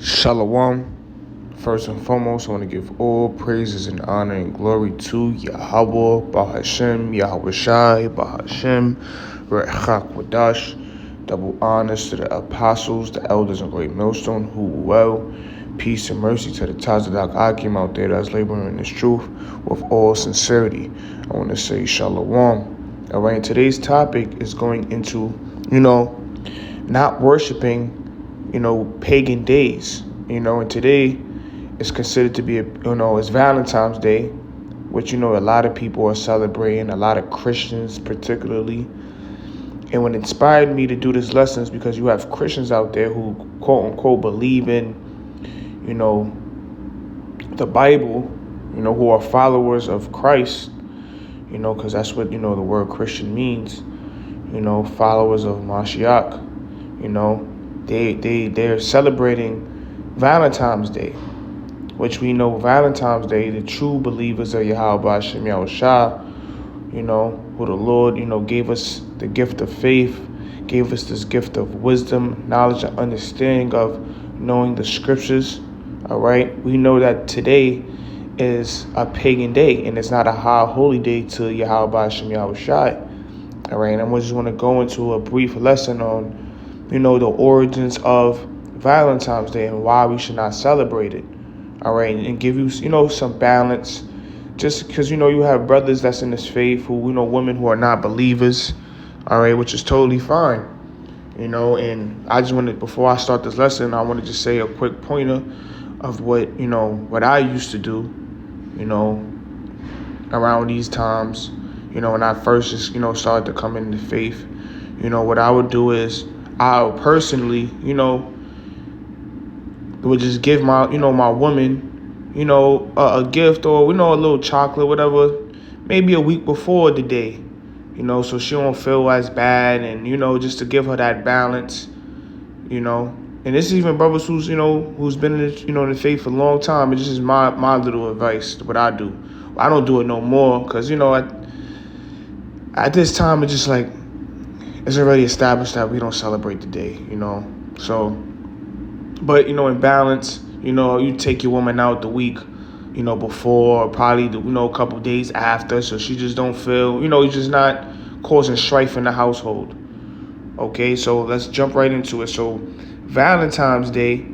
Shalom. First and foremost, I want to give all praises and honor and glory to Yahweh, Bahashem, Yahweh Shai, Bahashem, Rechak Wadash. Double honors to the apostles, the elders, and great millstone who well. Peace and mercy to the Tazadak Akim out there that's laboring in this truth with all sincerity. I want to say Shalom. All right, today's topic is going into, not worshiping, pagan days, and today is considered to be, it's Valentine's Day, which, a lot of people are celebrating, a lot of Christians particularly. And what inspired me to do this lesson is because you have Christians out there who, quote unquote, believe in, the Bible, who are followers of Christ, because that's what, the word Christian means, followers of Mashiach, they're celebrating Valentine's Day, which we know Valentine's Day, the true believers of Yahweh Hashem Yahushua, who the Lord, gave us the gift of faith, gave us this gift of wisdom, knowledge, and understanding of knowing the scriptures. All right, we know that today is a pagan day, and it's not a high holy day to Yahweh Hashem Yahushua. All right, and I just want to go into a brief lesson on, the origins of Valentine's Day and why we should not celebrate it. All right, and give you, some balance. Just because, you have brothers that's in this faith who, women who are not believers, all right, which is totally fine, and I just wanted, before I start this lesson, I want to just say a quick pointer of what, what I used to do, around these times, when I first just, started to come into faith. What I would do is I would personally, would just give my, my woman, a gift or, a little chocolate, whatever, maybe a week before the day, so she don't feel as bad, and, just to give her that balance, and this is even brothers who's, who's been in the, in the faith for a long time. It's just my little advice, what I do. I don't do it no more because, at this time, it's just like, it's already established that we don't celebrate the day, so, but, in balance, you take your woman out the week, before, probably, a couple days after, so she just don't feel, you're just not causing strife in the household. Okay, so let's jump right into it. So Valentine's Day,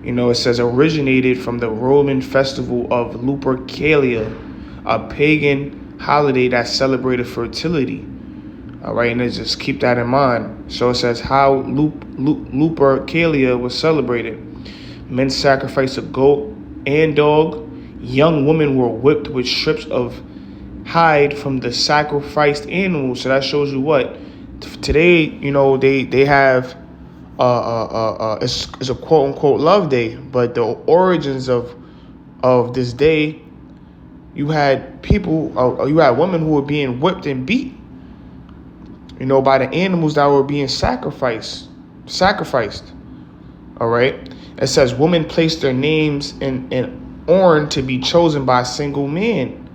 it says originated from the Roman festival of Lupercalia, a pagan holiday that celebrated fertility. All right, and let's just keep that in mind. So it says how Lupercalia was celebrated. Men sacrificed a goat and dog. Young women were whipped with strips of hide from the sacrificed animals. So that shows you what today. They have it's a quote unquote love day, but the origins of this day, you had people, you had women who were being whipped and beat, by the animals that were being sacrificed. All right. It says women placed their names in urn to be chosen by a single man.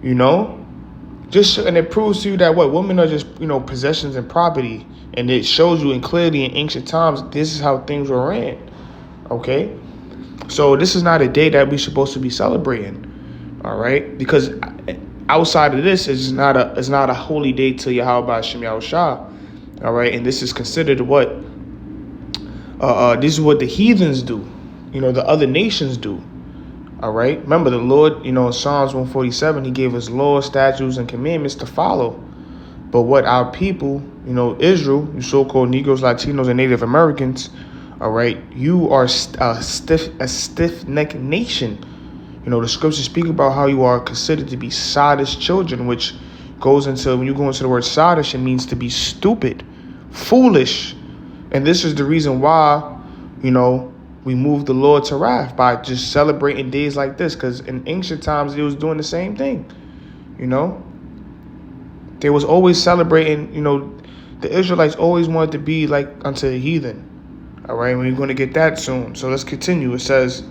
And it proves to you that what women are just, possessions and property. And it shows you clearly in ancient times, this is how things were ran. Okay. So this is not a day that we're supposed to be celebrating. All right. Because outside of this, it's not a holy day to Yahweh Hashem Yahushua. All right. And this is considered what, this is what the heathens do, the other nations do. All right. Remember the Lord, in Psalms 147, he gave us laws, statutes, and commandments to follow. But what our people, Israel, you so-called Negroes, Latinos, and Native Americans, all right, you are a stiff-necked nation. The scriptures speak about how you are considered to be sottish children, which goes into, when you go into the word sottish, it means to be stupid, foolish. And this is the reason why, we moved the Lord to wrath by just celebrating days like this. Because in ancient times, they was doing the same thing, They was always celebrating, the Israelites always wanted to be like unto the heathen. All right, we're going to get that soon. So let's continue. It says,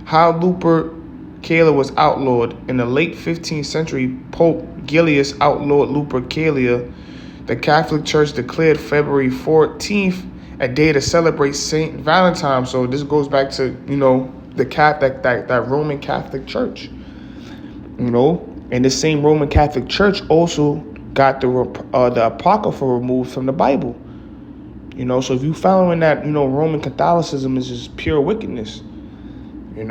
how Lupercalia was outlawed. In the late 15th century, Pope Gilius outlawed Lupercalia. The Catholic Church declared February 14th a day to celebrate Saint Valentine. So this goes back to, the Catholic, that Roman Catholic Church. And the same Roman Catholic Church also got the Apocrypha removed from the Bible. So if you following that, Roman Catholicism is just pure wickedness. And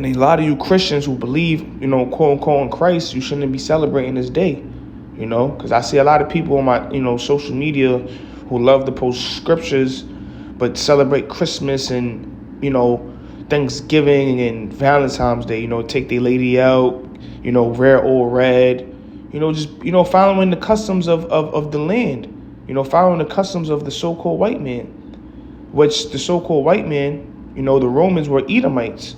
a lot of you Christians who believe, quote unquote in Christ, you shouldn't be celebrating this day. Because I see a lot of people on my, social media who love to post scriptures, but celebrate Christmas and, Thanksgiving and Valentine's Day, take their lady out, wear all red, just, following the customs of the land, following the customs of the so-called white man, which the so-called white man, the Romans were Edomites.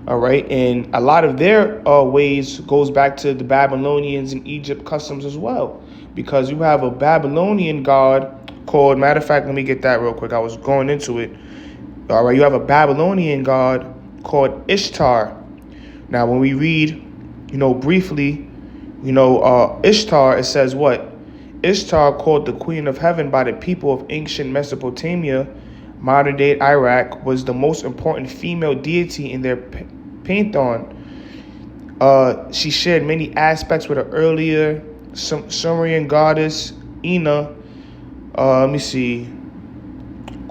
All right. And a lot of their ways goes back to the Babylonians and Egypt customs as well, because you have a Babylonian god called, matter of fact, let me get that real quick. I was going into it. All right. You have a Babylonian god called Ishtar. Now, when we read, briefly, Ishtar, it says what? Ishtar, called the Queen of Heaven by the people of ancient Mesopotamia, modern day Iraq, was the most important female deity in their pantheon. She shared many aspects with her earlier Sumerian goddess Ina. Let me see.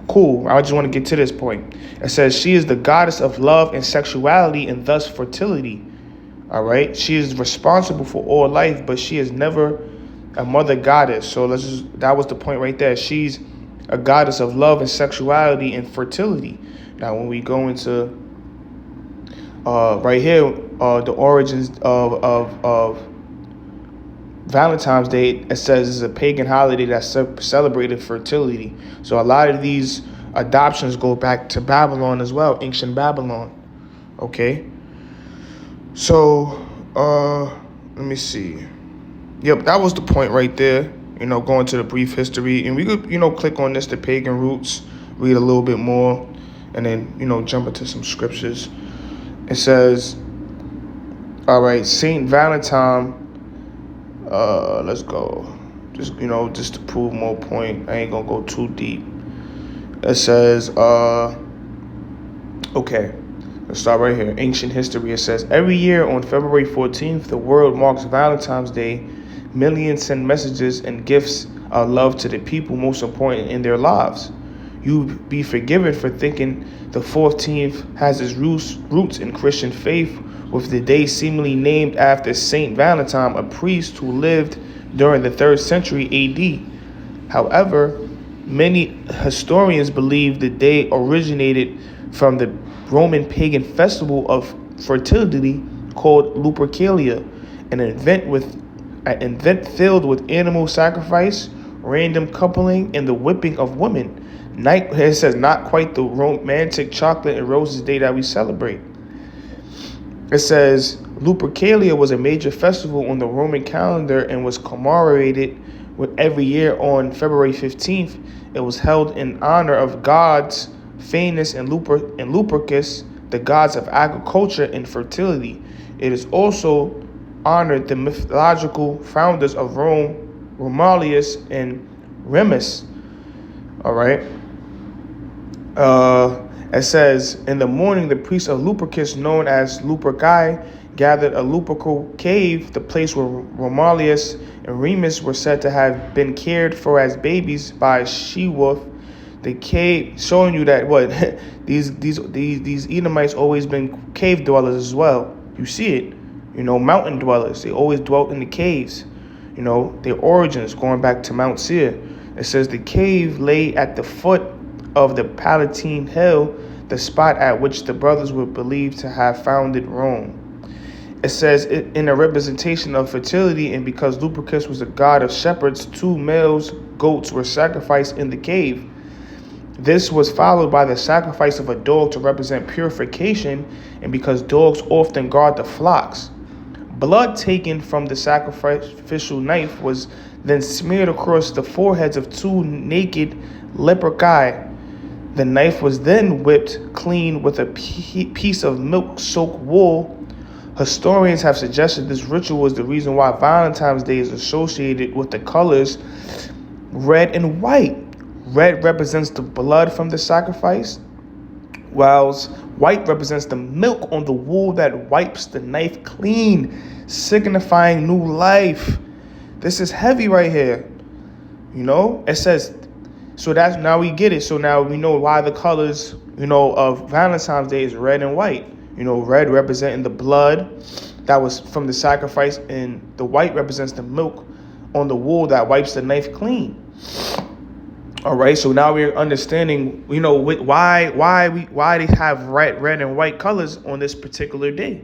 Cool. I just want to get to this point. It says she is the goddess of love and sexuality and thus fertility. All right. She is responsible for all life, but she is never a mother goddess. So that was the point right there. She's a goddess of love and sexuality and fertility. Now, when we go into right here, the origins of Valentine's Day, it says it's a pagan holiday that celebrated fertility. So a lot of these adoptions go back to Babylon as well, ancient Babylon. Okay. So let me see. Yep, that was the point right there. Going to the brief history, and we could, click on this, the pagan roots, read a little bit more, and then, jump into some scriptures. It says, all right, Saint Valentine, let's go. Just, just to prove more point. I ain't gonna go too deep. It says, okay, let's start right here. Ancient history, it says, every year on February 14th, the world marks Valentine's Day. Millions send messages and gifts of love to the people most important in their lives. You be forgiven for thinking the 14th has its roots in Christian faith, with the day seemingly named after Saint Valentine, a priest who lived during the 3rd century AD. However, many historians believe the day originated from the Roman pagan festival of fertility called Lupercalia, an event filled with animal sacrifice, random coupling, and the whipping of women. It says not quite the romantic chocolate and roses day that we celebrate. It says Lupercalia was a major festival on the Roman calendar and was commemorated with every year on February 15th. It was held in honor of gods Phanes and Lupercus, the gods of agriculture and fertility. It is also honored the mythological founders of Rome, Romulus and Remus. All right. It says, in the morning, the priests of Lupercus, known as Luperci, gathered a Lupercal cave, the place where Romulus and Remus were said to have been cared for as babies by a she-wolf. The cave, showing you that these Edomites always been cave dwellers as well. You see it. Mountain dwellers. They always dwelt in the caves. Their origins going back to Mount Seir. It says the cave lay at the foot of the Palatine Hill, the spot at which the brothers were believed to have founded Rome. It says in a representation of fertility, and because Lupercus was a god of shepherds, 2 male goats were sacrificed in the cave. This was followed by the sacrifice of a dog to represent purification, and because dogs often guard the flocks. Blood taken from the sacrificial knife was then smeared across the foreheads of 2 naked leprechaun. The knife was then whipped clean with a piece of milk-soaked wool. Historians have suggested this ritual was the reason why Valentine's Day is associated with the colors red and white. Red represents the blood from the sacrifice, whilst white represents the milk on the wool that wipes the knife clean, signifying new life. This is heavy right here. It says, so that's, now we get it. So now we know why the colors, of Valentine's Day is red and white. Red representing the blood that was from the sacrifice, and the white represents the milk on the wool that wipes the knife clean. All right, so now we're understanding, why they have red and white colors on this particular day.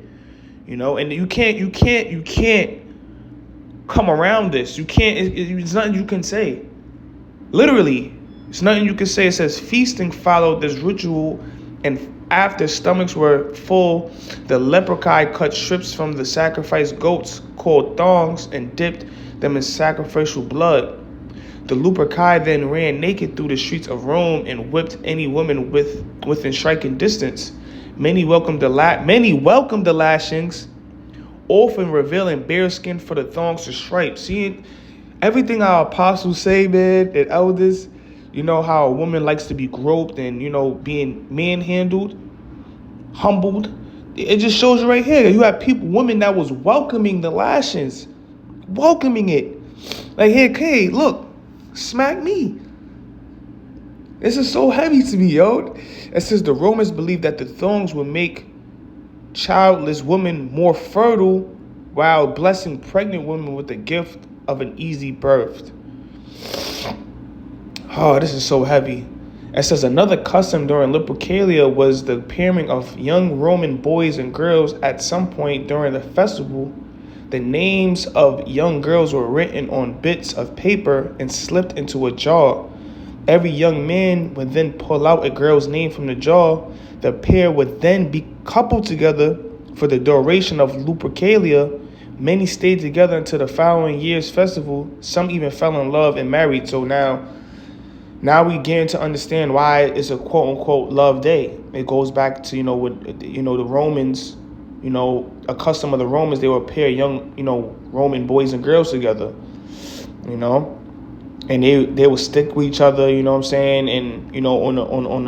And you can't come around this. You can't. It's nothing you can say. Literally, it's nothing you can say. It says feasting followed this ritual, and after stomachs were full, the leprechaun cut strips from the sacrificed goats called thongs and dipped them in sacrificial blood. The leprechaun then ran naked through the streets of Rome and whipped any woman within striking distance. Many welcomed the lashings, often revealing bare skin for the thongs to stripe. See, everything our apostles say, man, and elders, how a woman likes to be groped and, being manhandled, humbled. It just shows you right here. You have women that was welcoming the lashings, welcoming it. Like, hey, look, smack me. This is so heavy to me, yo. It says the Romans believed that the thongs would make childless women more fertile, while blessing pregnant women with the gift of an easy birth. Oh, this is so heavy. It says another custom during Lupercalia was the pairing of young Roman boys and girls. At some point during the festival, the names of young girls were written on bits of paper and slipped into a jar. Every young man would then pull out a girl's name from the jar. The pair would then be coupled together for the duration of Lupercalia. Many stayed together until the following year's festival. Some even fell in love and married. So now we begin to understand why it's a quote-unquote love day. It goes back to, the Romans, a custom of the Romans. They would pair young, Roman boys and girls together, and they would stick with each other, you know what I'm saying? And, on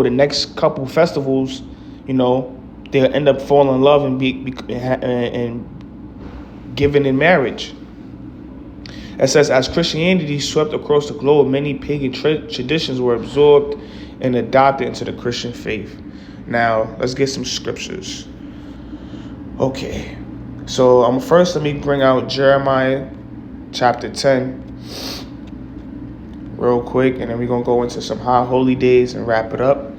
the next couple festivals, they'll end up falling in love and and given in marriage. It says, as Christianity swept across the globe, many pagan traditions were absorbed and adopted into the Christian faith. Now, let's get some scriptures. Okay, so let me bring out Jeremiah chapter 10 real quick, and then we're going to go into some high holy days and wrap it up.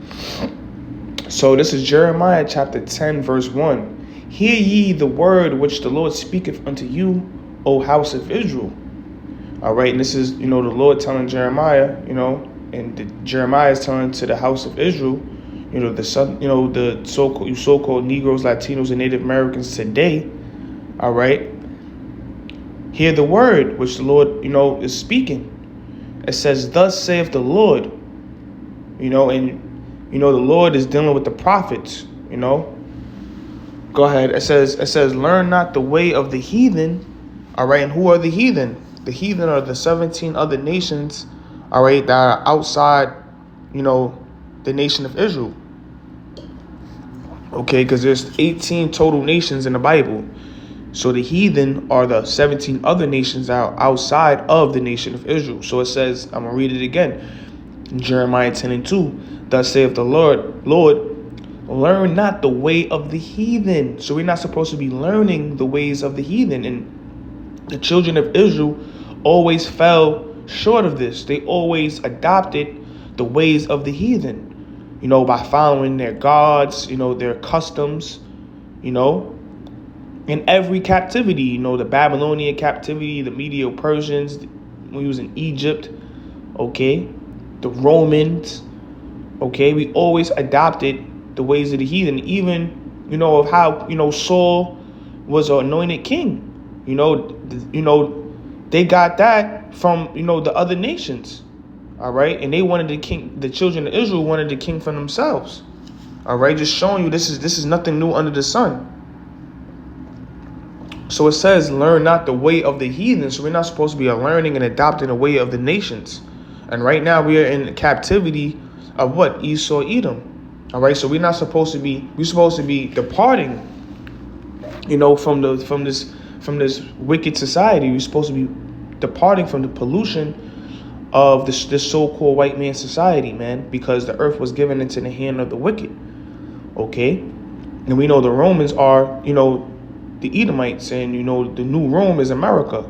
So this is Jeremiah chapter 10, verse 1. Hear ye the word which the Lord speaketh unto you, O house of Israel. All right, and this is, the Lord telling Jeremiah, and Jeremiah is telling to the house of Israel, the so-called Negroes, Latinos, and Native Americans today. All right, hear the word which the Lord, is speaking. It says, thus saith the Lord, and, the Lord is dealing with the prophets, Go ahead. It says, learn not the way of the heathen. All right, and who are the heathen? The heathen are the 17 other nations, all right, that are outside, the nation of Israel. Okay, because there's 18 total nations in the Bible. So the heathen are the 17 other nations that are outside of the nation of Israel. So it says, I'm going to read it again. Jeremiah 10 and 2. Thus saith the Lord, learn not the way of the heathen. So we're not supposed to be learning the ways of the heathen. And the children of Israel always fell short of this. They always adopted the ways of the heathen, by following their gods, their customs, in every captivity, the Babylonian captivity, the Medo-Persians, when he was in Egypt, okay, the Romans, okay, we always adopted the ways of the heathen, even, of how, Saul was an anointed king, they got that from, the other nations, all right, and they wanted the king, the children of Israel wanted the king for themselves, all right, just showing you this is nothing new under the sun. So it says, learn not the way of the heathen. So we're not supposed to be learning and adopting the way of the nations. And right now we are in captivity of what? Esau, Edom. All right, so we're supposed to be departing, from this wicked society. We're supposed to be departing from the pollution of this so-called white man society, man, because the earth was given into the hand of the wicked. Okay? And we know the Romans are, the Edomites, and the new Rome is America.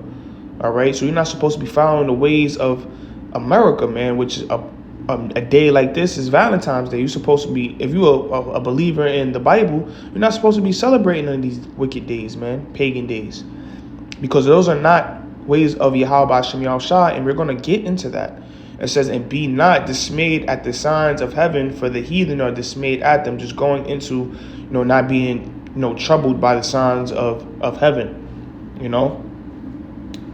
All right, so you're not supposed to be following the ways of America, man, which is a day like this is Valentine's Day. You're supposed to be, if you're a believer in the Bible, you're not supposed to be celebrating on these wicked days, man, pagan days, because those are not ways of Yahweh Hashem Yahushua, and we're going to get into that. It says, and be not dismayed at the signs of heaven, for the heathen are dismayed at them, just going into, not being, troubled by the signs of heaven,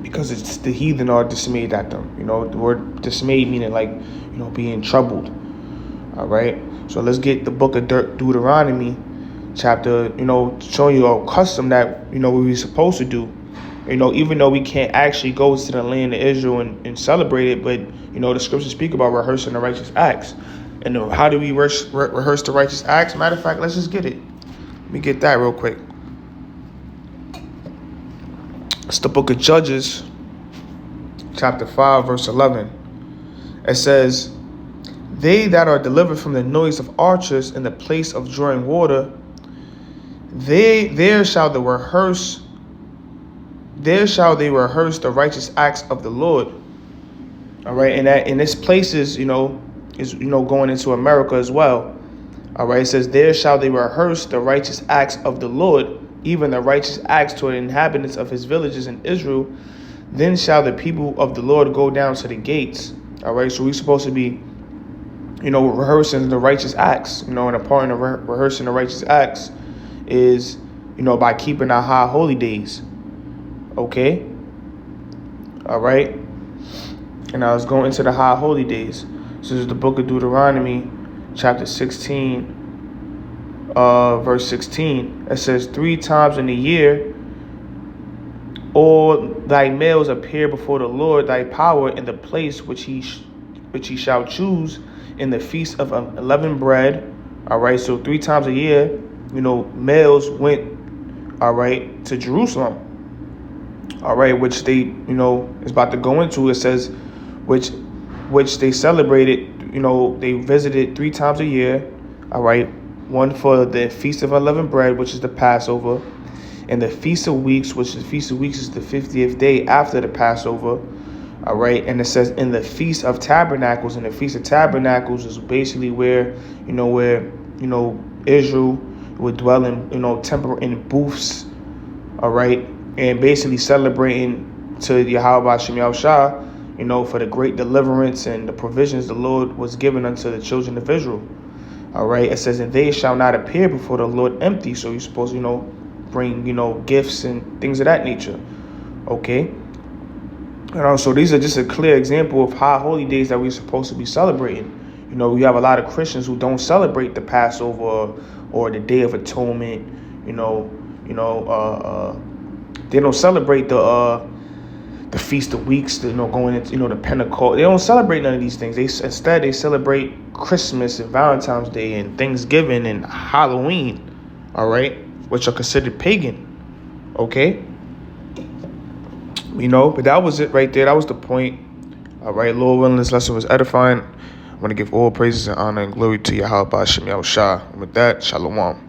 because it's the heathen are dismayed at them. The word dismayed meaning like, being troubled. All right. So let's get the book of Deuteronomy chapter, showing you a custom that, what we're supposed to do. Even though we can't actually go to the land of Israel and celebrate it, but, the scriptures speak about rehearsing the righteous acts. And how do we rehearse the righteous acts? Matter of fact, let's just get it. Let me get that real quick. It's the book of Judges, chapter 5, verse 11. It says, they that are delivered from the noise of archers in the place of drawing water, there shall they rehearse the righteous acts of the Lord. All right, and this place is going into America as well. All right, it says, there shall they rehearse the righteous acts of the Lord, even the righteous acts toward the inhabitants of his villages in Israel. Then shall the people of the Lord go down to the gates. All right, so we're supposed to be, rehearsing the righteous acts. And a part of rehearsing the righteous acts is, by keeping our high holy days. Okay? All right? And I was going into the high holy days. This is the book of Deuteronomy, chapter 16, verse 16. It says, 3 times in a year all thy males appear before the Lord thy power in the place which he shall choose, in the feast of unleavened bread. All right, so 3 times a year, males went, all right, to Jerusalem. All right, which they, is about to go into. It says, which they celebrated, they visited 3 times a year. All right, one for the feast of unleavened bread, which is the Passover, and the Feast of Weeks, which the Feast of Weeks is the 50th day after the Passover. All right, and it says in the Feast of Tabernacles, and the Feast of Tabernacles is basically where Israel would dwell in, in booths. All right, and basically celebrating to Yahweh Hashem Yahushua, for the great deliverance and the provisions the Lord was given unto the children of Israel. All right, it says, and they shall not appear before the Lord empty. So you're supposed to, bring, gifts and things of that nature. Okay. So these are just a clear example of high holy days that we're supposed to be celebrating. We have a lot of Christians who don't celebrate the Passover or the Day of Atonement. They don't celebrate the Feast of Weeks, going into, the Pentecost. They don't celebrate none of these things. Instead they celebrate Christmas and Valentine's Day and Thanksgiving and Halloween, all right, which are considered pagan. Okay? But that was it right there. That was the point. All right, Lord willing, this lesson was edifying. I want to give all praises and honor and glory to Yahweh Hashem Yahushua. And with that, Shalom.